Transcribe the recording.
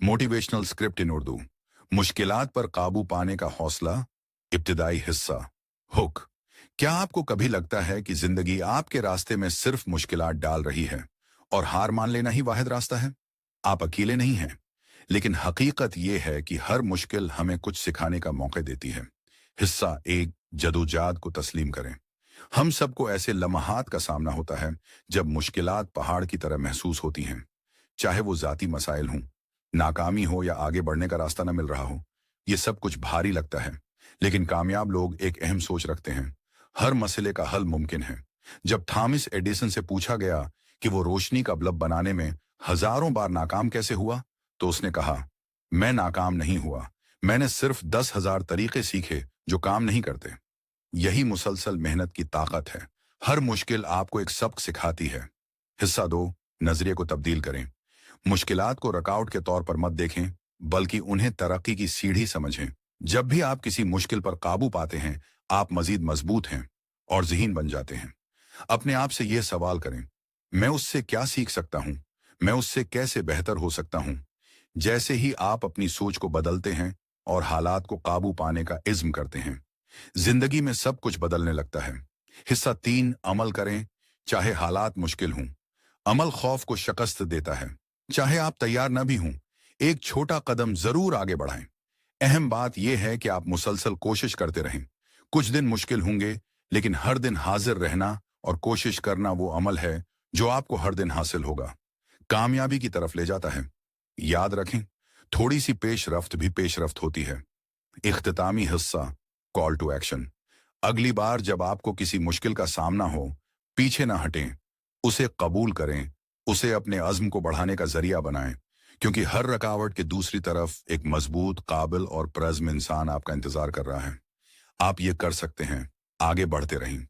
Motivational script in Urdu. मुश्किलात पर काबू पाने का हौसला। इब्तिदाई हिस्सा। हुक। क्या आपको कभी लगता है कि जिंदगी आपके रास्ते में सिर्फ मुश्किलात डाल रही है और हार मान लेना ही वाहिद रास्ता है? आप अकेले नहीं हैं, लेकिन हकीकत यह है कि हर मुश्किल हमें कुछ सिखाने का मौका देती है। हिस्सा एक, जदोजहद को तस्लीम करें। हम सबको ऐसे लम्हात का सामना होता है जब मुश्किलात पहाड़ की तरह महसूस होती हैं। चाहे वो जाती मसाइल हों, नाकामी हो या आगे बढ़ने का रास्ता न मिल रहा हो, ये सब कुछ भारी लगता है। लेकिन कामयाब लोग एक अहम सोच रखते हैं, हर मसले का हल मुमकिन है। जब थॉमस एडिसन से पूछा गया कि वो रोशनी का बल्ब बनाने में हजारों बार नाकाम कैसे हुआ, तो उसने कहा, मैं नाकाम नहीं हुआ, मैंने सिर्फ 10,000 तरीके सीखे जो काम नहीं करते। यही मुसलसल मेहनत की ताकत है। हर मुश्किल आपको एक सबक सिखाती है। हिस्सा दो, नजरिए को तब्दील करें। मुश्किलात को रुकावट के तौर पर मत देखें, बल्कि उन्हें तरक्की की सीढ़ी समझें। जब भी आप किसी मुश्किल पर काबू पाते हैं, आप मजीद मजबूत हैं और ज़हीन बन जाते हैं। अपने आप से यह सवाल करें, मैं उससे क्या सीख सकता हूं? मैं उससे कैसे बेहतर हो सकता हूं? जैसे ही आप अपनी सोच को बदलते हैं और हालात को काबू पाने का इज्म करते हैं, जिंदगी में सब कुछ बदलने लगता है। हिस्सा तीन, अमल करें चाहे हालात मुश्किल हों। अमल खौफ को शिकस्त देता है। चाहे आप तैयार न भी हों, एक छोटा कदम जरूर आगे बढ़ाएं। अहम बात यह है कि आप मुसलसल कोशिश करते रहें। कुछ दिन मुश्किल होंगे, लेकिन हर दिन हाजिर रहना और कोशिश करना वो अमल है जो आपको हर दिन हासिल होगा, कामयाबी की तरफ ले जाता है। याद रखें, थोड़ी सी पेशरफ्त भी पेशरफ्त होती है। इख्तितामी हिस्सा, कॉल टू एक्शन। अगली बार जब आपको किसी मुश्किल का सामना हो, पीछे ना हटें, उसे कबूल करें, उसे अपने अज़्म को बढ़ाने का जरिया बनाएं, क्योंकि हर रुकावट के दूसरी तरफ एक मजबूत, काबिल और प्रज़्म इंसान आपका इंतजार कर रहा है। आप ये कर सकते हैं। आगे बढ़ते रहें।